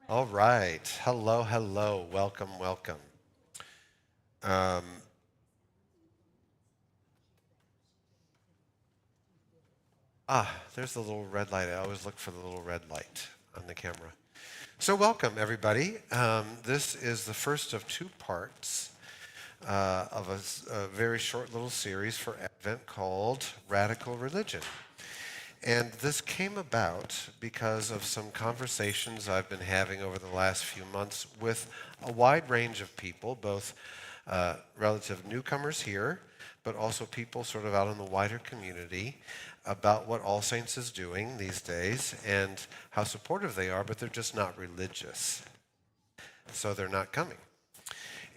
All right. Hello, hello. Welcome, welcome. Um, there's the little red light. I always look for the little red light on the camera. So, welcome, everybody. This is the first of two parts of a very short little series for Advent called Radical Religion. And this came about because of some conversations I've been having over the last few months with a wide range of people, both relative newcomers here, but also people sort of out in the wider community about what All Saints is doing these days and how supportive they are, but they're just not religious. So they're not coming.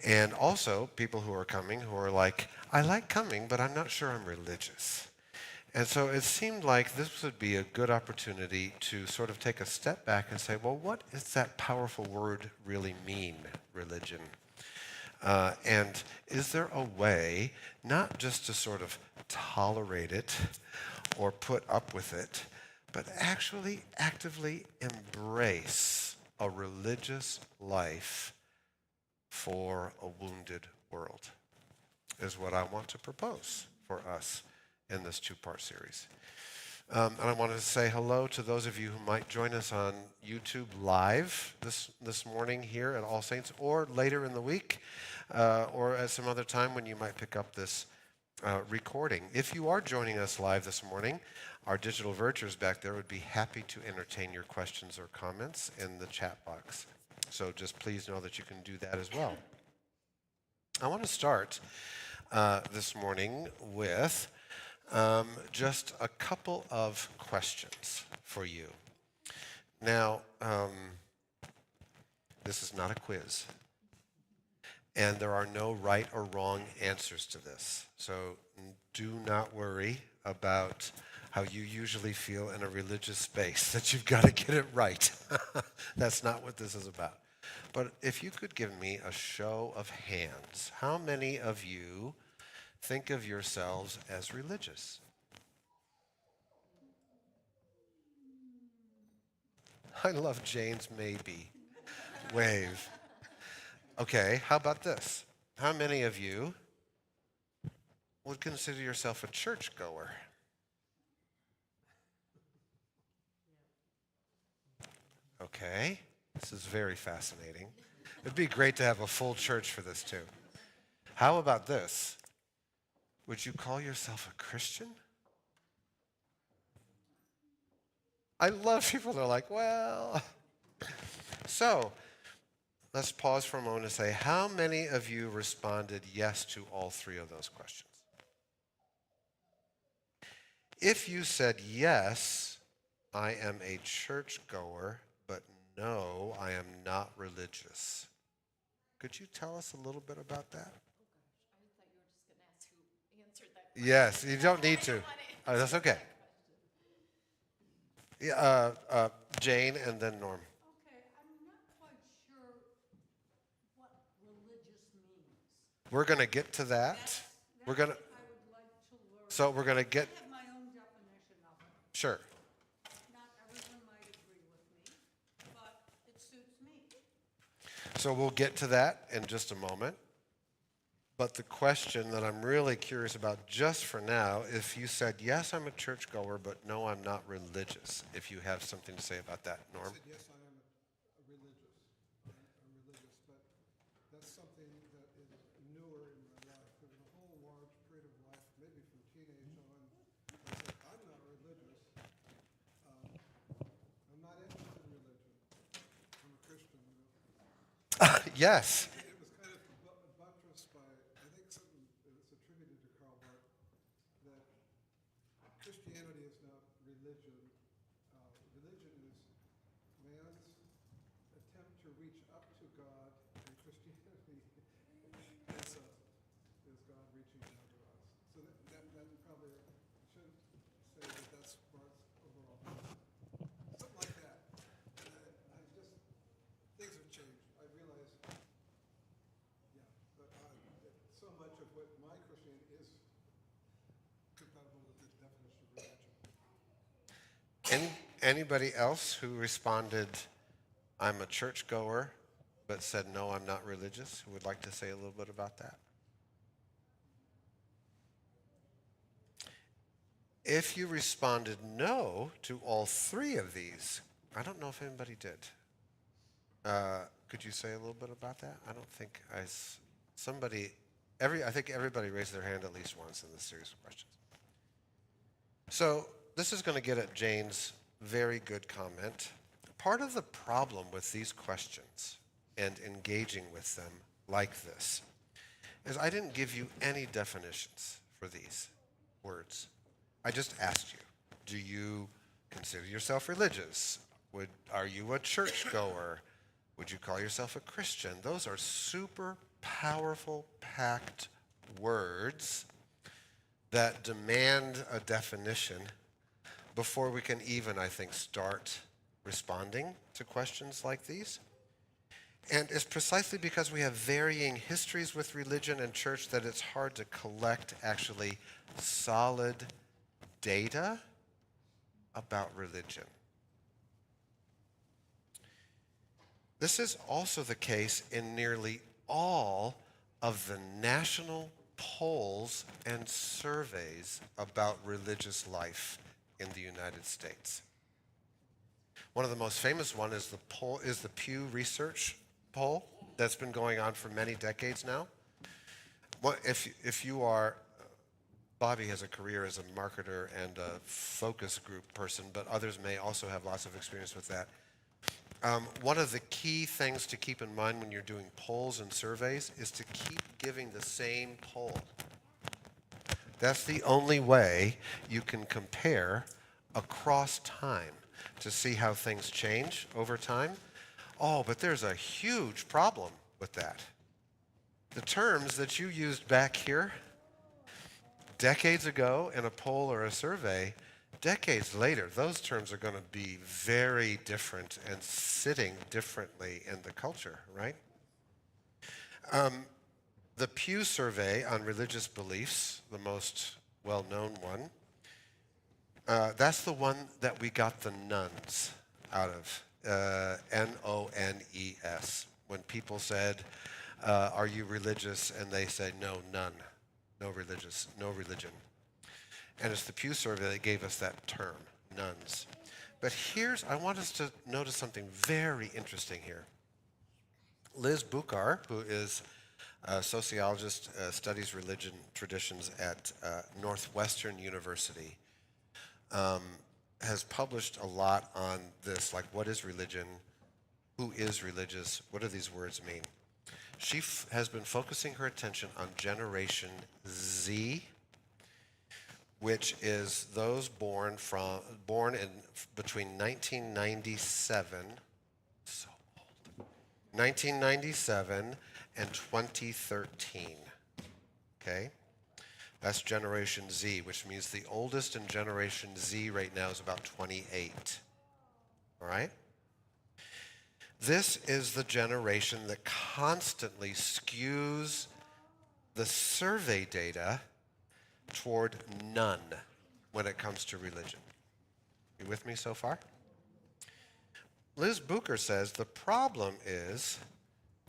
And also people who are coming who are like, I like coming, but I'm not sure I'm religious. And so it seemed like this would be a good opportunity to sort of take a step back and say, well, what does that powerful word really mean, religion? And is there a way not just to sort of tolerate it or put up with it, but actually actively embrace a religious life for a wounded world, is what I want to propose for us in this two-part series. And I wanted to say hello to those of you who might join us on YouTube live this morning here at All Saints, or later in the week, or at some other time when you might pick up this recording. If you are joining us live this morning, our digital virtuers back there would be happy to entertain your questions or comments in the chat box. So just please know that you can do that as well. I want to start this morning with just a couple of questions for you. Now, this is not a quiz, and there are no right or wrong answers to this. So do not worry about how you usually feel in a religious space, that you've got to get it right. That's not what this is about. But if you could give me a show of hands, how many of you think of yourselves as religious? I love Jane's maybe wave. Okay, how about this? How many of you would consider yourself a churchgoer? Okay, this is very fascinating. It'd be great to have a full church for this too. How about this? Would you call yourself a Christian? I love people that are like, well. So, let's pause for a moment and say, how many of you responded yes to all three of those questions? If you said yes, I am a churchgoer, but no, I am not religious. Could you tell us a little bit about that? Yes, you don't need to. That's okay. Yeah, Jane and then Norm. Okay, I'm not quite sure what religious means. We're going to get to that. We're going to, I would like to learn. so we're going to I get, have my own definition of it. sure. Not everyone might agree with me, but it suits me. So we'll get to that in just a moment. But the question that I'm really curious about just for now, if you said, yes, I'm a churchgoer, but no, I'm not religious, if you have something to say about that, Norm. I said, yes, I am a religious. I'm religious, but that's something that is newer in my life. There was a whole large period of life, maybe from teenage on, I said, I'm not religious. I'm not interested in religion. I'm a Christian. Yes. It was kind of buttressed by, I think something that's attributed to Karl Barth, that Christianity is not religion. Religion is man's attempt to reach up to God, and Christianity is God reaching down to us. So that probably should say that that's Barth's overall something like that. And I just things have changed. I realize, yeah, but so much of what my Christianity is compatible with this definition of religion. Anybody else who responded, I'm a churchgoer, but said, no, I'm not religious, who would like to say a little bit about that? If you responded no to all three of these, I don't know if anybody did. Could you say a little bit about that? I don't think I think everybody raised their hand at least once in this series of questions. So this is going to get at Jane's very good comment. Part of the problem with these questions and engaging with them like this is I didn't give you any definitions for these words. I just asked you, do you consider yourself religious? Are you a churchgoer? Would you call yourself a Christian? Those are super powerful, packed words that demand a definition before we can even, I think, start responding to questions like these. And it's precisely because we have varying histories with religion and church that it's hard to collect actually solid data about religion. This is also the case in nearly all of the national polls and surveys about religious life in the United States. One of the most famous one is the Pew Research poll that's been going on for many decades now. If you are Bobby has a career as a marketer and a focus group person, but others may also have lots of experience with that. One of the key things to keep in mind when you're doing polls and surveys is to keep giving the same poll. That's the only way you can compare across time to see how things change over time. Oh, but there's a huge problem with that. The terms that you used back here decades ago in a poll or a survey, decades later, those terms are going to be very different and sitting differently in the culture, right? The Pew survey on religious beliefs, the most well-known one, that's the one that we got the nones out of, N-O-N-E-S. When people said, are you religious? And they say, no, none. No religion. And it's the Pew survey that gave us that term, nuns. But I want us to notice something very interesting here. Liz Buchar, who is a sociologist, studies religion traditions at Northwestern University, has published a lot on this, like what is religion, who is religious, what do these words mean? She has been focusing her attention on Generation Z, which is those born in between 1997, so old, 1997 and 2013. Okay, that's Generation Z, which means the oldest in Generation Z right now is about 28. All right. This is the generation that constantly skews the survey data toward none when it comes to religion. You with me so far? Liz Buchar says the problem is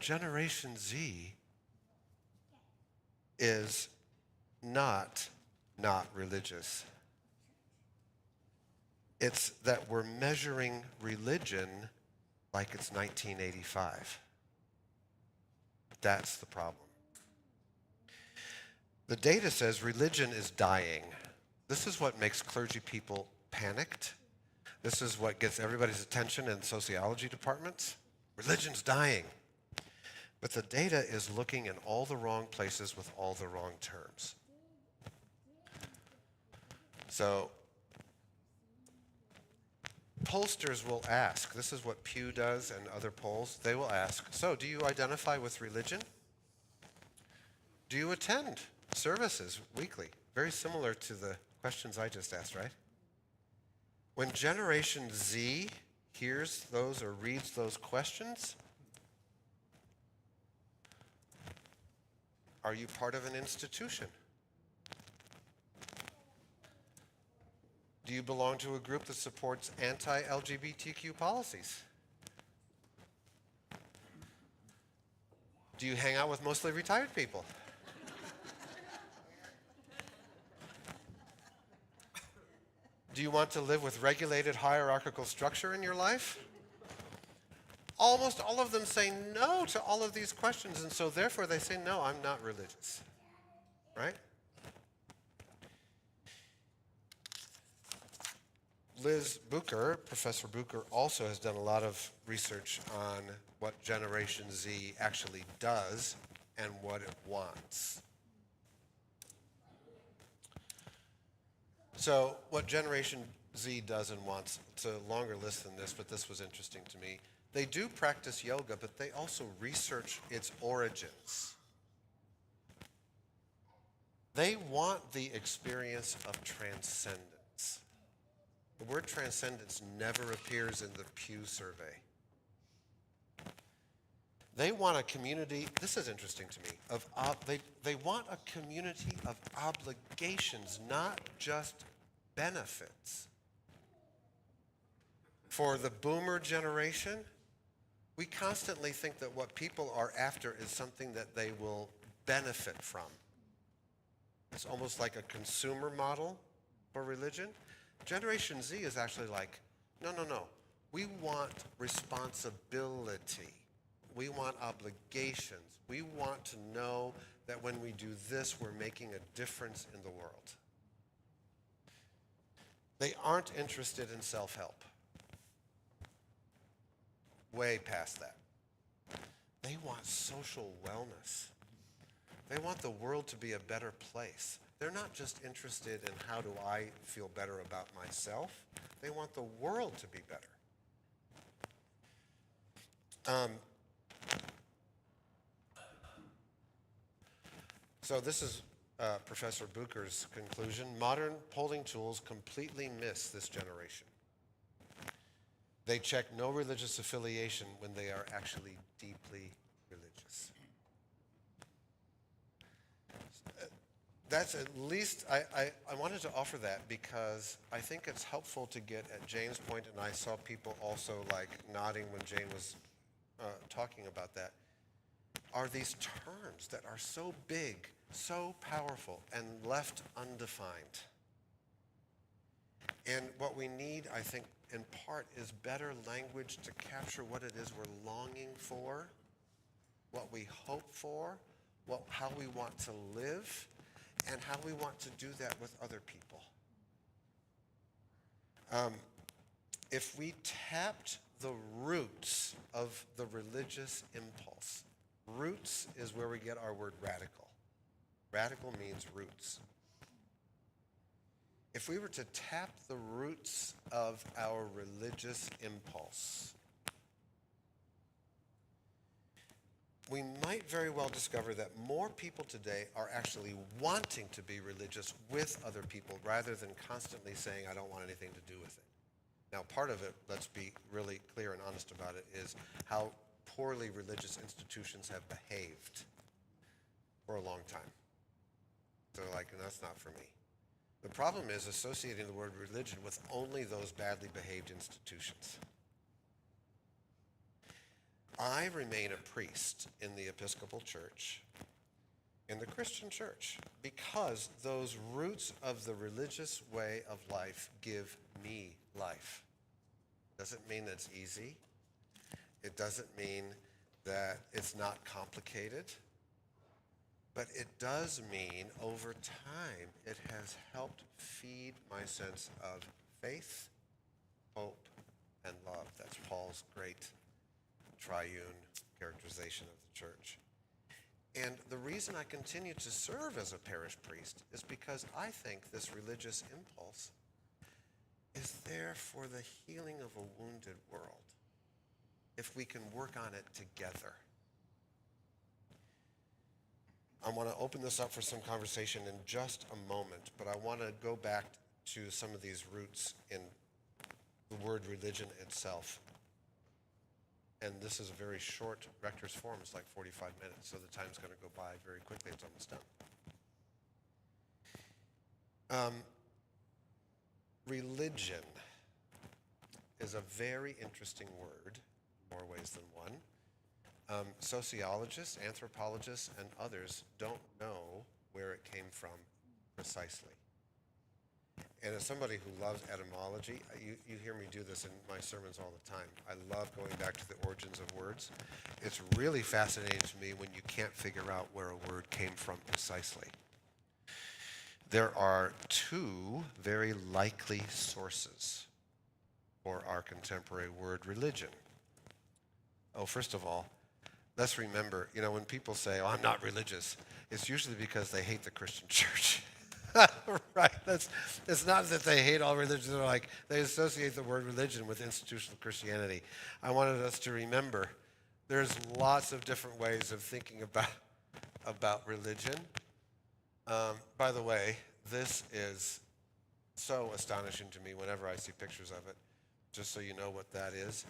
Generation Z is not religious. It's that we're measuring religion like it's 1985. That's the problem. The data says religion is dying. This is what makes clergy people panicked. This is what gets everybody's attention in sociology departments. Religion's dying. But the data is looking in all the wrong places with all the wrong terms. So pollsters will ask, this is what Pew does and other polls, they will ask, so do you identify with religion? Do you attend services weekly? Very similar to the questions I just asked, right? When Generation Z hears those or reads those questions, are you part of an institution? Do you belong to a group that supports anti-LGBTQ policies? Do you hang out with mostly retired people? Do you want to live with regulated hierarchical structure in your life? Almost all of them say no to all of these questions, and so therefore they say, no, I'm not religious. Right? Liz Bucher, Professor Bucher, also has done a lot of research on what Generation Z actually does and what it wants. So what Generation Z does and wants, it's a longer list than this, but this was interesting to me. They do practice yoga, but they also research its origins. They want the experience of transcendence. The word transcendence never appears in the Pew survey. They want a community, this is interesting to me, they want a community of obligations, not just benefits. For the boomer generation, we constantly think that what people are after is something that they will benefit from. It's almost like a consumer model for religion. Generation Z is actually like, no. We want responsibility. We want obligations. We want to know that when we do this, we're making a difference in the world. They aren't interested in self-help. Way past that. They want social wellness. They want the world to be a better place. They're not just interested in how do I feel better about myself. They want the world to be better. So this is Professor Bucher's conclusion. Modern polling tools completely miss this generation. They check no religious affiliation when they are actually deeply religious. That's at least, I wanted to offer that because I think it's helpful to get at Jane's point, and I saw people also like nodding when Jane was talking about that, are these terms that are so big, so powerful, and left undefined. And what we need, I think, in part, is better language to capture what it is we're longing for, what we hope for, how we want to live, and how we want to do that with other people. If we tapped the roots of the religious impulse, roots is where we get our word radical. Radical means roots. If we were to tap the roots of our religious impulse, we might very well discover that more people today are actually wanting to be religious with other people rather than constantly saying, I don't want anything to do with it. Now, part of it, let's be really clear and honest about it, is how poorly religious institutions have behaved for a long time. They're like, that's not for me. The problem is associating the word religion with only those badly behaved institutions. I remain a priest in the Episcopal Church, in the Christian church, because those roots of the religious way of life give me life. Doesn't mean that's easy. It doesn't mean that it's not complicated. But it does mean, over time, it has helped feed my sense of faith, hope, and love. That's Paul's great triune characterization of the church. And the reason I continue to serve as a parish priest is because I think this religious impulse is there for the healing of a wounded world, if we can work on it together. I want to open this up for some conversation in just a moment, but I want to go back to some of these roots in the word religion itself. And this is a very short Rector's Forum. It's like 45 minutes, so the time's going to go by very quickly. It's almost done. Religion is a very interesting word, more ways than one. Sociologists, anthropologists, and others don't know where it came from precisely. And as somebody who loves etymology, you hear me do this in my sermons all the time. I love going back to the origins of words. It's really fascinating to me when you can't figure out where a word came from precisely. There are two very likely sources for our contemporary word religion. Oh, first of all, let's remember, when people say, oh, I'm not religious, it's usually because they hate the Christian church. Right? It's not that they hate all religions. They're like, they associate the word religion with institutional Christianity. I wanted us to remember there's lots of different ways of thinking about religion. By the way, this is so astonishing to me whenever I see pictures of it, just so you know what that is.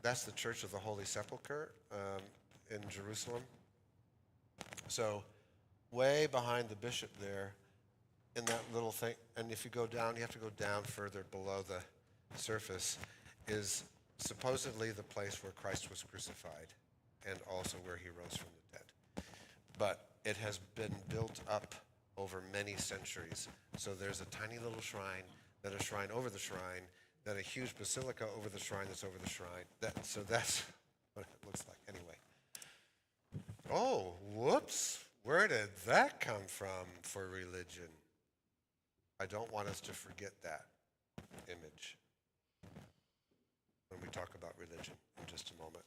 That's the Church of the Holy Sepulchre in Jerusalem. So way behind the bishop there, in that little thing, and if you go down, you have to go down further below the surface, is supposedly the place where Christ was crucified and also where he rose from the dead. But it has been built up over many centuries. So there's a tiny little shrine, then a shrine over the shrine, then a huge basilica over the shrine that's over the shrine. So that's what it looks like. Anyway. Oh, whoops. Where did that come from for religion? I don't want us to forget that image when we talk about religion in just a moment.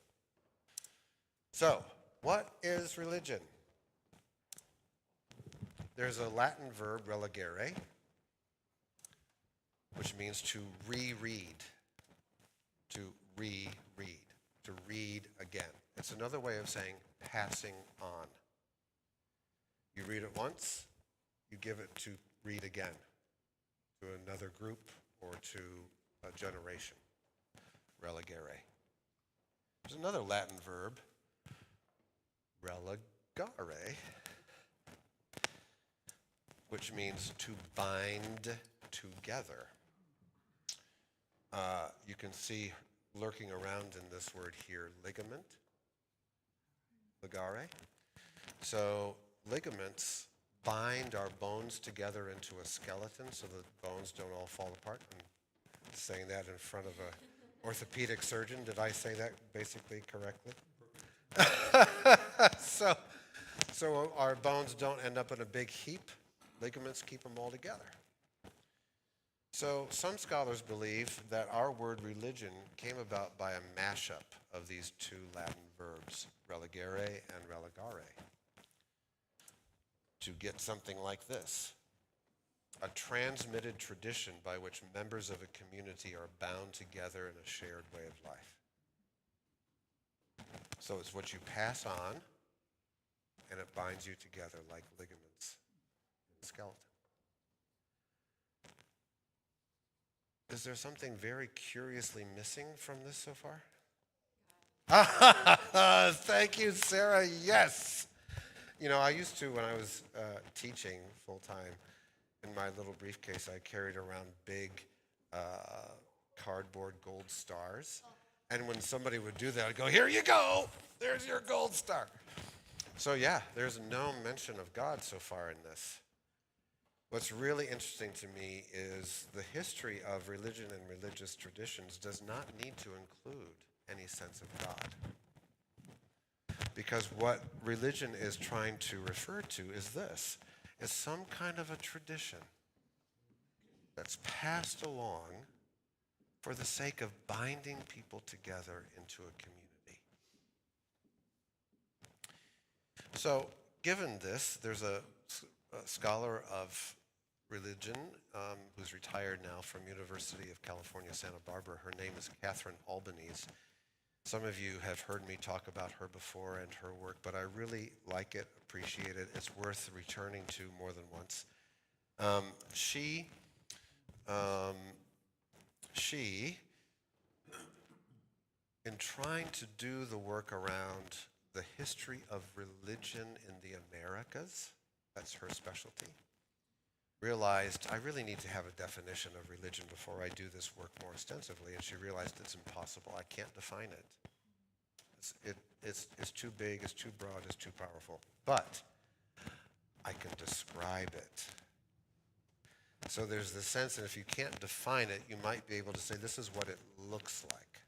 So, what is religion? There's a Latin verb, religere, which means to reread, to reread, to read again. It's another way of saying passing on. You read it once, you give it to read again, to another group or to a generation. Religere. There's another Latin verb, religare, which means to bind together. You can see lurking around in this word here, ligament, ligare. So ligaments bind our bones together into a skeleton so the bones don't all fall apart. I'm saying that in front of an orthopedic surgeon. Did I say that basically correctly? So our bones don't end up in a big heap. Ligaments keep them all together. So some scholars believe that our word religion came about by a mashup of these two Latin verbs, religere and religare, to get something like this: a transmitted tradition by which members of a community are bound together in a shared way of life. So it's what you pass on, and it binds you together like ligaments in the skeleton. Is there something very curiously missing from this so far? Thank you, Sarah. Yes. I used to, when I was teaching full-time, in my little briefcase, I carried around big cardboard gold stars. And when somebody would do that, I'd go, here you go. There's your gold star. So yeah, there's no mention of God so far in this. What's really interesting to me is the history of religion and religious traditions does not need to include any sense of God. Because what religion is trying to refer to is this: is some kind of a tradition that's passed along for the sake of binding people together into a community. So, given this, there's a scholar of religion who's retired now from University of California, Santa Barbara. Her name is Catherine Albanese. Some of you have heard me talk about her before and her work, but I really like it, appreciate it. It's worth returning to more than once. She, in trying to do the work around the history of religion in the Americas, that's her specialty, realized I really need to have a definition of religion before I do this work more extensively, and she realized it's impossible. I can't define it. It's too big, it's too broad, it's too powerful. But I can describe it. So there's the sense that if you can't define it, you might be able to say, this is what it looks like.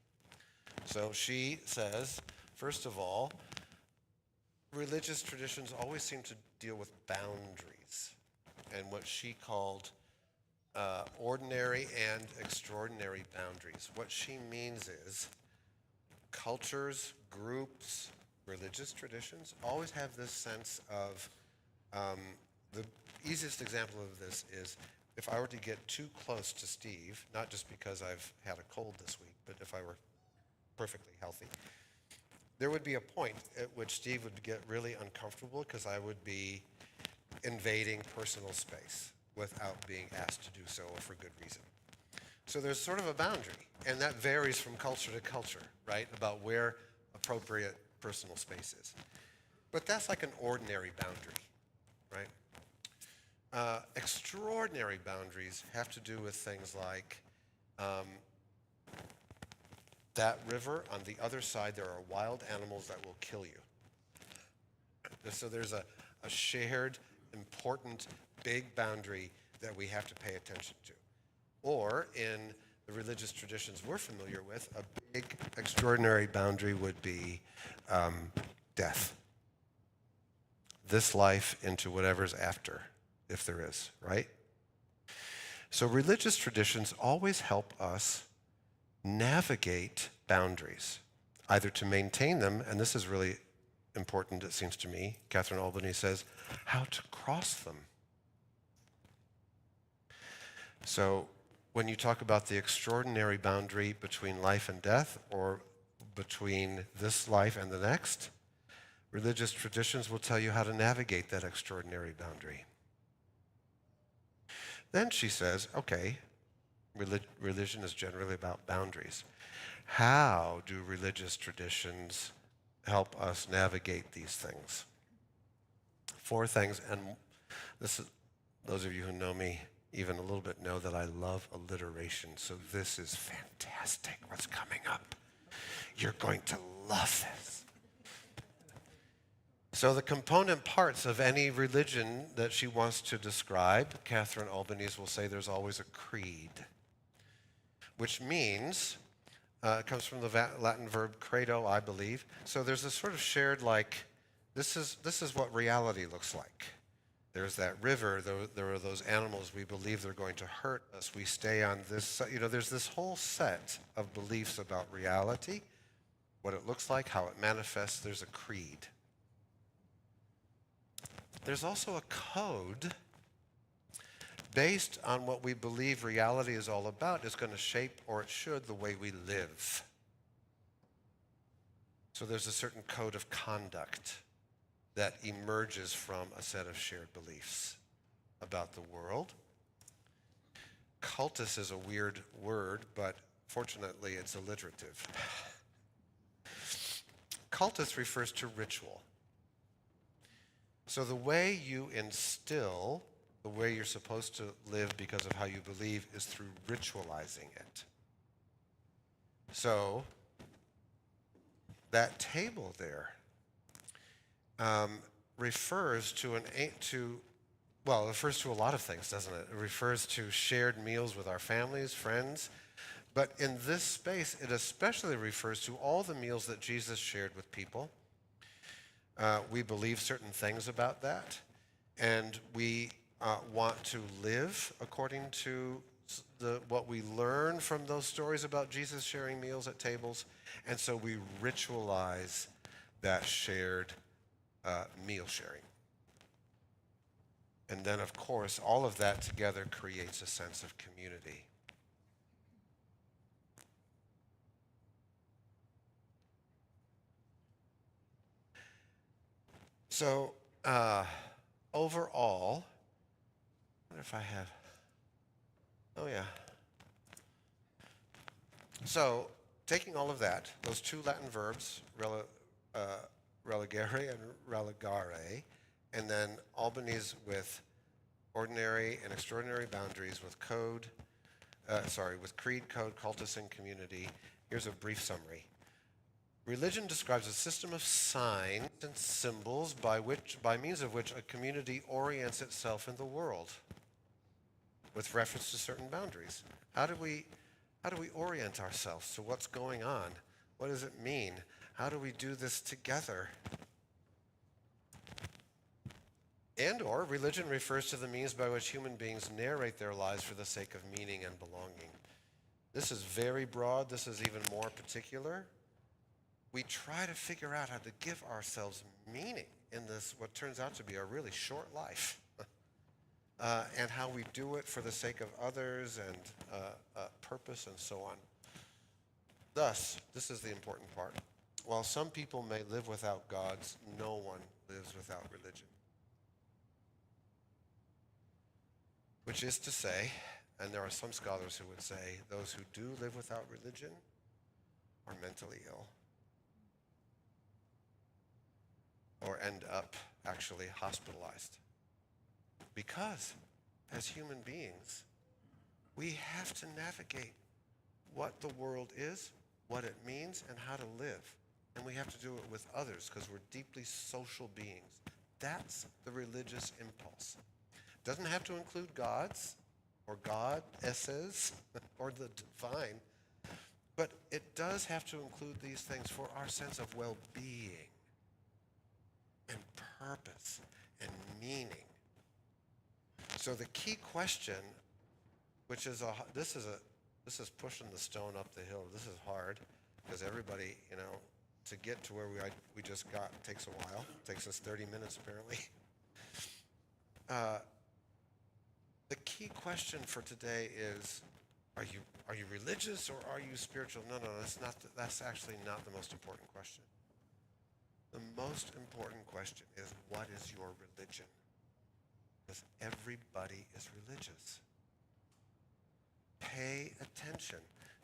So she says, first of all, religious traditions always seem to deal with boundaries and what she called ordinary and extraordinary boundaries. What she means is cultures, groups, religious traditions always have this sense of, the easiest example of this is if I were to get too close to Steve, not just because I've had a cold this week, but if I were perfectly healthy, there would be a point at which Steve would get really uncomfortable because I would be invading personal space without being asked to do so or for good reason. So there's sort of a boundary, and that varies from culture to culture, right, about where appropriate personal space is. But that's like an ordinary boundary, right? Extraordinary boundaries have to do with things like that river, on the other side there are wild animals that will kill you. So there's a shared, important, big boundary that we have to pay attention to. Or in the religious traditions we're familiar with, a big, extraordinary boundary would be death. This life into whatever's after, if there is, right? So religious traditions always help us navigate boundaries, either to maintain them, and this is really important, it seems to me. Catherine Albany says, how to cross them. So when you talk about the extraordinary boundary between life and death, or between this life and the next, religious traditions will tell you how to navigate that extraordinary boundary. Then she says, okay, religion is generally about boundaries. How do religious traditions help us navigate these things? 4 things, and this is, those of you who know me even a little bit know that I love alliteration, so this is fantastic what's coming up. You're going to love this. So the component parts of any religion that she wants to describe, Catherine Albanese will say there's always a creed, which means, it comes from the Latin verb credo, I believe. So there's a sort of shared, like, this is what reality looks like. There's that river, there are those animals, we believe they're going to hurt us, we stay on this, there's this whole set of beliefs about reality, what it looks like, how it manifests, there's a creed. There's also a code based on what we believe reality is all about is going to shape, or it should, the way we live. So there's a certain code of conduct that emerges from a set of shared beliefs about the world. Cultus is a weird word, but fortunately it's alliterative. Cultus refers to ritual. So the way you instill the way you're supposed to live because of how you believe is through ritualizing it. So that table there refers to it refers to a lot of things, doesn't it? It refers to shared meals with our families, friends. But in this space, it especially refers to all the meals that Jesus shared with people. We believe certain things about that, and we want to live according to what we learn from those stories about Jesus sharing meals at tables, and so we ritualize that shared meal sharing. And then, of course, all of that together creates a sense of community. So, overall, I wonder if I have, oh yeah. So, taking all of that, those 2 Latin verbs, religere and religare, and then Albanese with ordinary and extraordinary boundaries with with creed, code, cultus, and community. Here's a brief summary. Religion describes a system of signs and symbols by means of which a community orients itself in the world with reference to certain boundaries. How do we orient ourselves to what's going on? What does it mean? How do we do this together? And/or religion refers to the means by which human beings narrate their lives for the sake of meaning and belonging. This is very broad. This is even more particular. We try to figure out how to give ourselves meaning in this, what turns out to be a really short life, and how we do it for the sake of others and purpose and so on. Thus, this is the important part. While some people may live without gods, no one lives without religion. Which is to say, and there are some scholars who would say, those who do live without religion are mentally ill, or end up actually hospitalized. Because as human beings, we have to navigate what the world is, what it means, and how to live. And we have to do it with others because we're deeply social beings. That's the religious impulse. Doesn't have to include gods or goddesses or the divine, but it does have to include these things for our sense of well-being and purpose and meaning. So the key question, which is this is pushing the stone up the hill. This is hard because everybody, to get to where we just got takes a while. It takes us 30 minutes apparently. The key question for today is, are you religious or are you spiritual? No, that's actually not the most important question. The most important question is, what is your religion? Because everybody is religious. Pay attention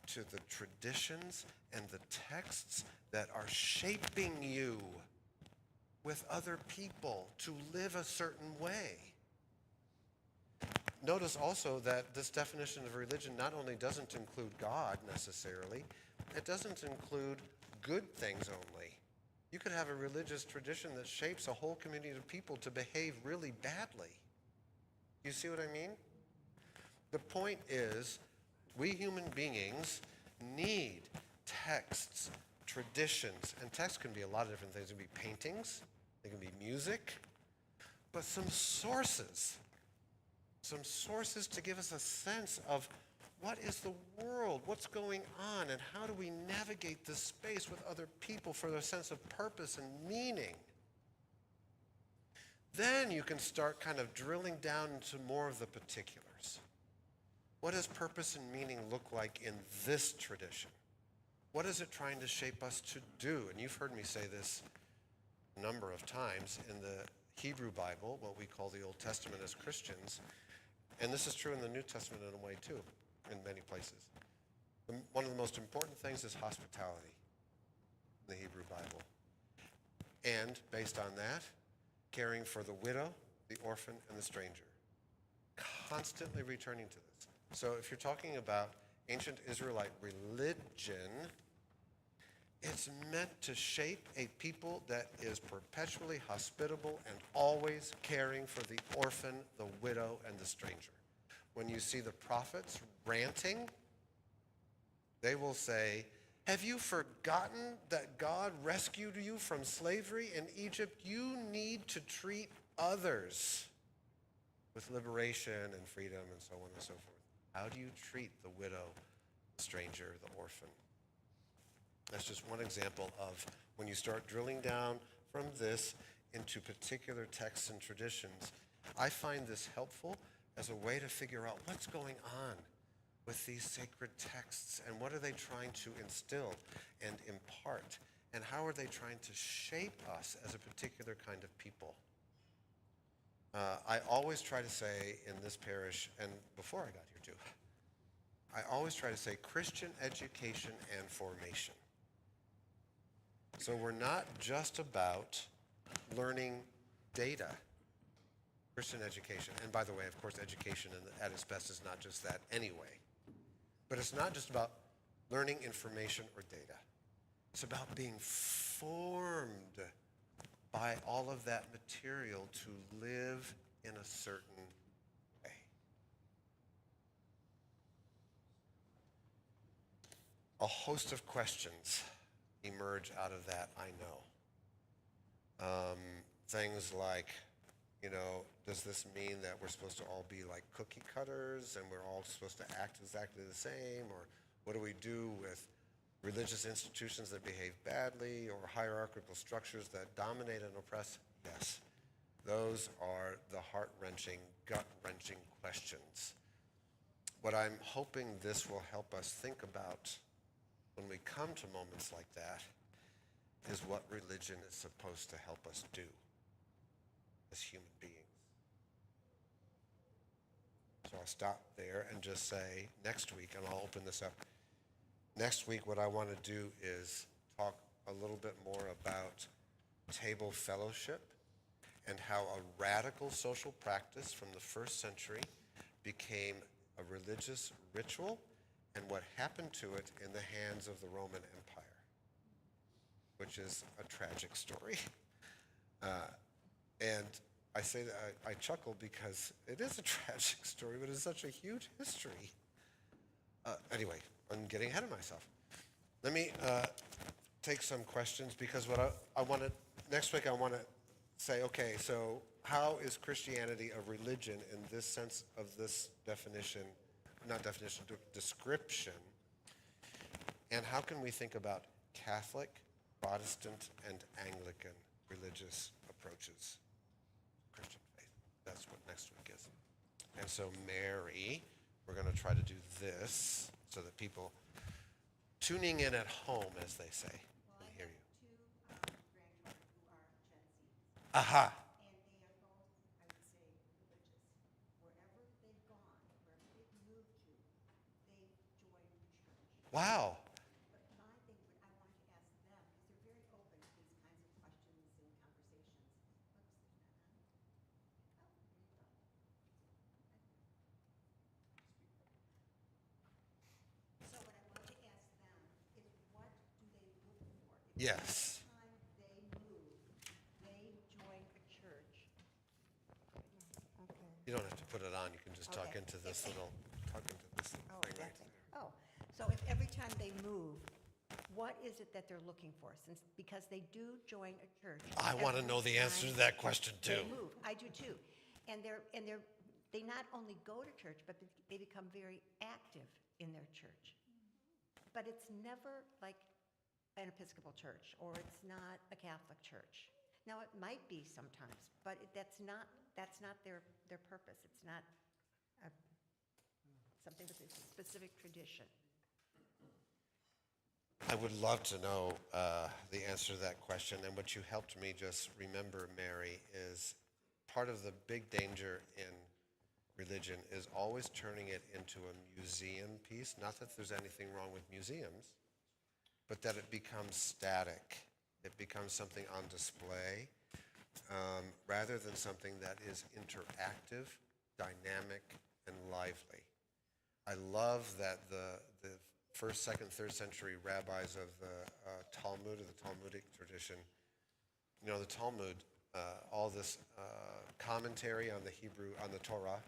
to the traditions and the texts that are shaping you with other people to live a certain way. Notice also that this definition of religion not only doesn't include God necessarily, it doesn't include good things only. You could have a religious tradition that shapes a whole community of people to behave really badly. You see what I mean? The point is, we human beings need texts, traditions, and texts can be a lot of different things. It can be paintings, they can be music, but some sources to give us a sense of what is the world, what's going on, and how do we navigate this space with other people for a sense of purpose and meaning. Then you can start kind of drilling down into more of the particulars. What does purpose and meaning look like in this tradition? What is it trying to shape us to do? And you've heard me say this a number of times in the Hebrew Bible, what we call the Old Testament as Christians, and this is true in the New Testament in a way too, in many places. One of the most important things is hospitality in the Hebrew Bible. And based on that, caring for the widow, the orphan, and the stranger. Constantly returning to this. So if you're talking about ancient Israelite religion, it's meant to shape a people that is perpetually hospitable and always caring for the orphan, the widow, and the stranger. When you see the prophets ranting, they will say, "Have you forgotten that God rescued you from slavery in Egypt? You need to treat others with liberation and freedom," and so on and so forth. How do you treat the widow, the stranger, the orphan? That's just one example of when you start drilling down from this into particular texts and traditions. I find this helpful as a way to figure out what's going on with these sacred texts and what are they trying to instill and impart, and how are they trying to shape us as a particular kind of people. I always try to say in this parish, and before I got here too, I always try to say Christian education and formation. So we're not just about learning data. Christian education, and by the way, of course, education at its best is not just that anyway. But it's not just about learning information or data. It's about being formed by all of that material to live in a certain way. A host of questions emerge out of that, I know. Things like, does this mean that we're supposed to all be like cookie cutters and we're all supposed to act exactly the same? Or what do we do with religious institutions that behave badly or hierarchical structures that dominate and oppress? Yes, those are the heart-wrenching, gut-wrenching questions. What I'm hoping this will help us think about when we come to moments like that is what religion is supposed to help us do as human beings. So I'll stop there and just say next week, and I'll open this up. Next week, what I want to do is talk a little bit more about table fellowship and how a radical social practice from the first century became a religious ritual and what happened to it in the hands of the Roman Empire, which is a tragic story. And I say that I chuckle because it is a tragic story, but it's such a huge history. Anyway, I'm getting ahead of myself. Let me take some questions because what I want to, next week I want to say, okay, so how is Christianity a religion in this sense of this definition, not definition, description, and how can we think about Catholic, Protestant, and Anglican religious approaches to Christian faith? That's what next week is. And so Mary, we're going to try to do this so that people tuning in at home, as they say, can hear you. Two grandchildren who are Gen Z. Aha. And they are both, I would say, religious. Wherever they've gone, wherever they've moved to, they've joined the church. Wow. But my thing, I want to ask them, because they're very open to these kinds of questions and conversations. Oops, there's not on. Oh, there you go. So what I want to ask them is what do they look for? If Yes. every time they move, they join a church. Okay. You don't have to put it on. You can just talk Okay. into this little thing right That's there. it. Oh, so if every time they move, what is it that they're looking for? Because they do join a church. I want to every know the answer to time that question too. They move. I do too. And they not only go to church, but they become very active in their church. But it's never like an Episcopal church, or it's not a Catholic church. Now, it might be sometimes, but that's not their purpose. It's not something with a specific tradition. I would love to know the answer to that question. And what you helped me just remember, Mary, is part of the big danger in religion is always turning it into a museum piece. Not that there's anything wrong with museums, but that it becomes static. It becomes something on display rather than something that is interactive, dynamic, and lively. I love that the first, second, third century rabbis of the Talmud, or the Talmudic tradition, the Talmud, all this commentary on the Hebrew, on the Torah,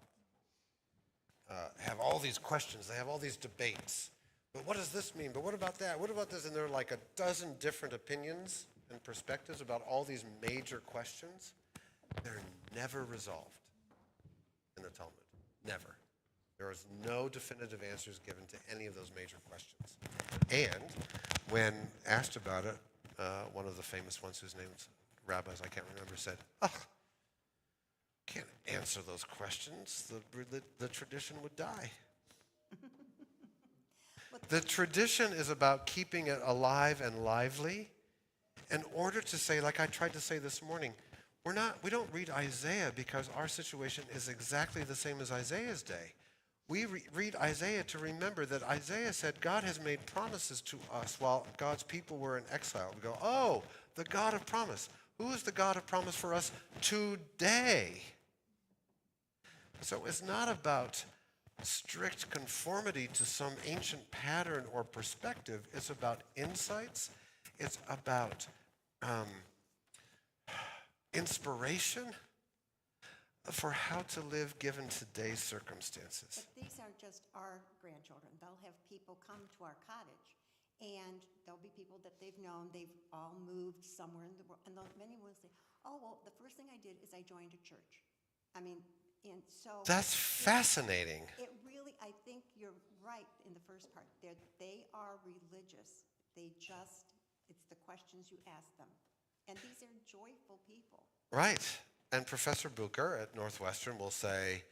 have all these questions. They have all these debates. But what does this mean? But what about that? What about this? And there are like a dozen different opinions and perspectives about all these major questions. They're never resolved in the Talmud. Never. There is no definitive answers given to any of those major questions. And when asked about it, one of the famous ones whose names rabbis I can't remember said, can't answer those questions. The tradition would die. The tradition is about keeping it alive and lively in order to say, like I tried to say this morning, we don't read Isaiah because our situation is exactly the same as Isaiah's day. We read Isaiah to remember that Isaiah said God has made promises to us while God's people were in exile. We go, oh, the God of promise. Who is the God of promise for us today? So it's not about strict conformity to some ancient pattern or perspective. It's about insights It's about inspiration for how to live given today's circumstances. But these aren't just our grandchildren. They'll have people come to our cottage, and there'll be people that they've known. They've all moved somewhere in the world, and many will say, "Oh, well, the first thing I did is I joined a church." I mean, and so That's fascinating. it really, I think you're right in the first part. They are religious. It's the questions you ask them, and these are joyful people. Right. And Professor Bucher at Northwestern will say,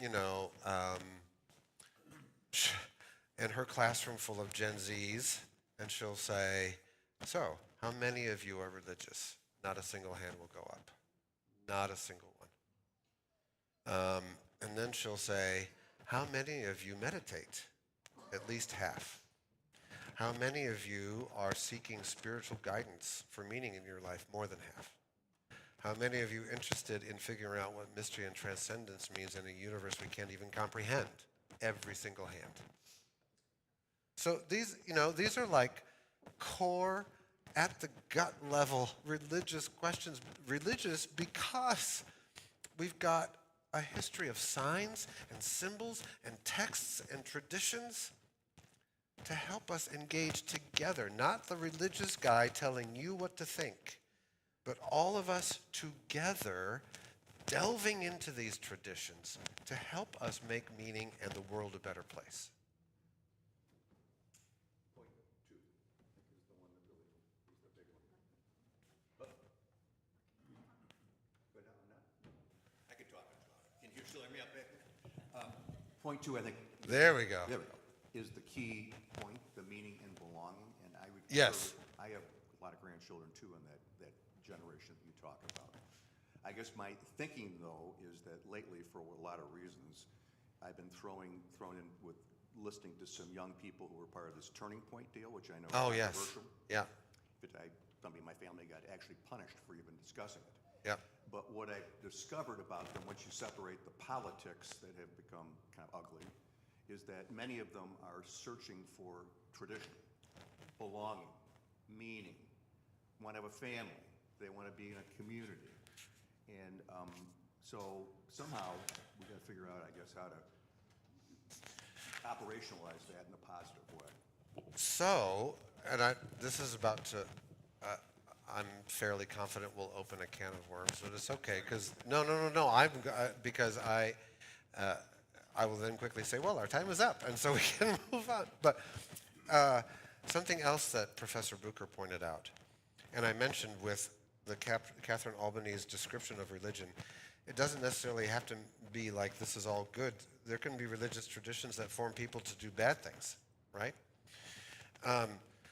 you know, in her classroom full of Gen Zs, and she'll say, so, how many of you are religious? Not a single hand will go up. Not a single one. And then she'll say, how many of you meditate? At least half. How many of you are seeking spiritual guidance for meaning in your life? More than half. How many of you interested in figuring out what mystery and transcendence means in a universe we can't even comprehend? Every single hand. So these are like core, at the gut level religious questions. Religious because we've got a history of signs and symbols and texts and traditions to help us engage together, not the religious guy telling you what to think, but all of us together delving into these traditions to help us make meaning and the world a better place. Point 2, I think, is the one that really is the big one. Good now, not? I can talk. Can you still hear me up there? Point 2, I think. There we go. There we go. Is the key point, the meaning and belonging, and I would. Yes. I have a lot of grandchildren too in that generation that you talk about. I guess my thinking though is that lately, for a lot of reasons, I've been thrown in with listening to some young people who were part of this Turning Point deal, which I know Oh, is yes. controversial. Yeah. Somebody in my family got actually punished for even discussing it. Yeah. But what I discovered about them, once you separate the politics that have become kind of ugly, is that many of them are searching for tradition, belonging, meaning, want to have a family, they want to be in a community. And so somehow we got to figure out, I guess, how to operationalize that in a positive way. So, and this is about to, I'm fairly confident we'll open a can of worms, but it's okay, because, no, because I will then quickly say, well, our time is up, and so we can move on. But something else that Professor Bucher pointed out, and I mentioned with the Catherine Albany's description of religion, it doesn't necessarily have to be like this is all good. There can be religious traditions that form people to do bad things, right?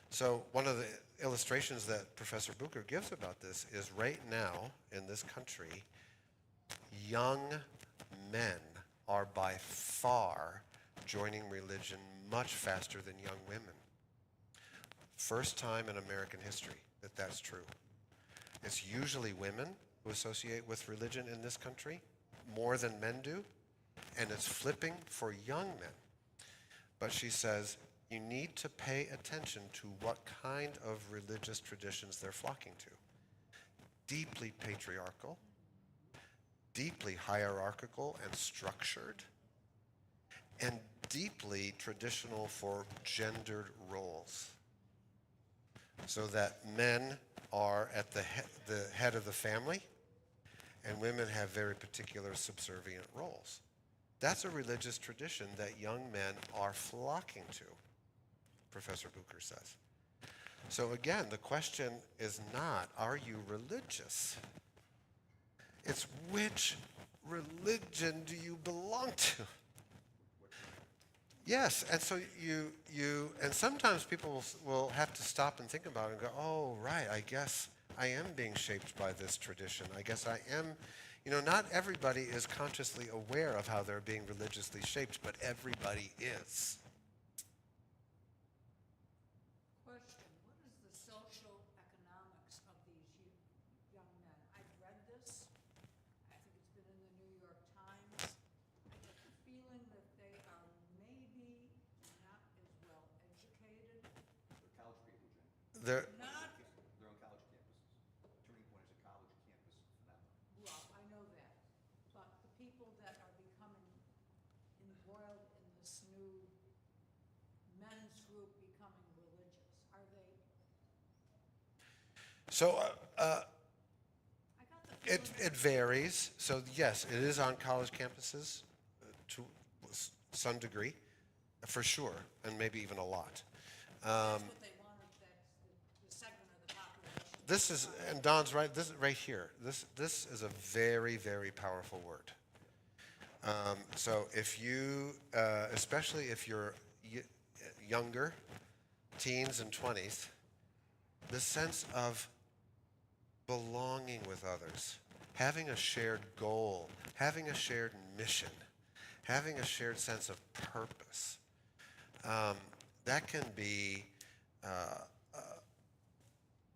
So one of the illustrations that Professor Bucher gives about this is right now in this country, young men are by far joining religion much faster than young women. First time in American history that that's true. It's usually women who associate with religion in this country more than men do, and it's flipping for young men. But she says you need to pay attention to what kind of religious traditions they're flocking to. Deeply patriarchal, deeply hierarchical and structured, and deeply traditional for gendered roles. So that men are at the head of the family, and women have very particular subservient roles. That's a religious tradition that young men are flocking to, Professor Bucher says. So again, the question is not, are you religious? It's which religion do you belong to? Yes, and so and sometimes people will have to stop and think about it and go, oh, right, I guess I am being shaped by this tradition. I guess I am, not everybody is consciously aware of how they're being religiously shaped, but everybody is. Question, what is the social economics of these young men? I've read this. I think it's been in the New York Times. I get the feeling that they are maybe not as well educated. They're college people, Jen. They're, Not embroiled in this new men's group becoming religious? Are they, So I got the feeling. it varies. So yes, it is on college campuses to some degree, for sure, and maybe even a lot. That's what they wanted, that's the segment of the population. This is, and Don's right. This is right here. This is a very, very powerful word. So if you, especially if you're younger, teens and 20s, the sense of belonging with others, having a shared goal, having a shared mission, having a shared sense of purpose, that can be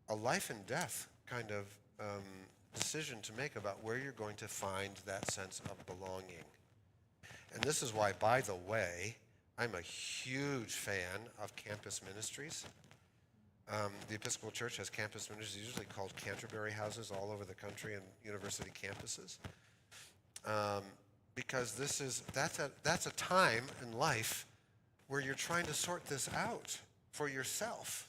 a life and death kind of decision to make about where you're going to find that sense of belonging. And this is why, by the way, I'm a huge fan of campus ministries. The Episcopal Church has campus ministries usually called Canterbury houses all over the country and university campuses. Because that's a time in life where you're trying to sort this out for yourself.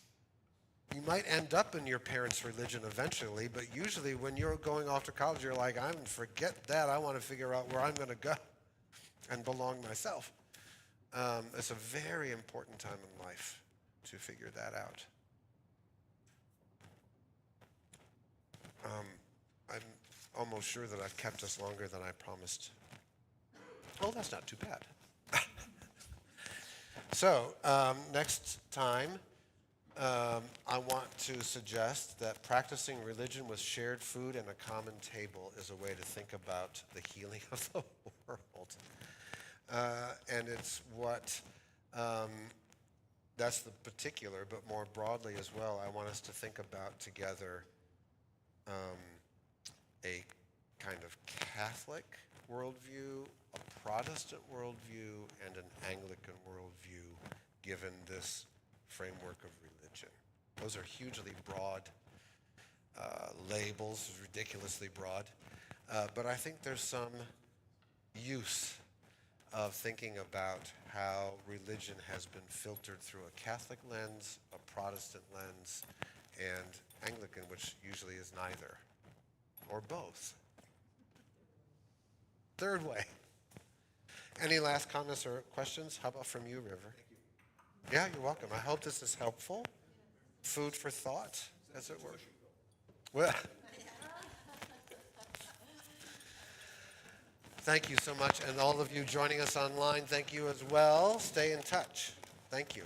You might end up in your parents' religion eventually, but usually when you're going off to college, you're like, forget that. I want to figure out where I'm going to go and belong myself. It's a very important time in life to figure that out. I'm almost sure that I've kept us longer than I promised. Oh, that's not too bad. So, next time, I want to suggest that practicing religion with shared food and a common table is a way to think about the healing of the world. And it's what, that's the particular, but more broadly as well, I want us to think about together a kind of Catholic worldview, a Protestant worldview, and an Anglican worldview given this framework of religion. Those are hugely broad labels, ridiculously broad, but I think there's some use of thinking about how religion has been filtered through a Catholic lens, a Protestant lens, and Anglican, which usually is neither, or both. Third way. Any last comments or questions? How about from you, River? Thank you. Yeah, you're welcome. I hope this is helpful. Food for thought, as it were. Well, thank you so much. And all of you joining us online, thank you as well. Stay in touch. Thank you.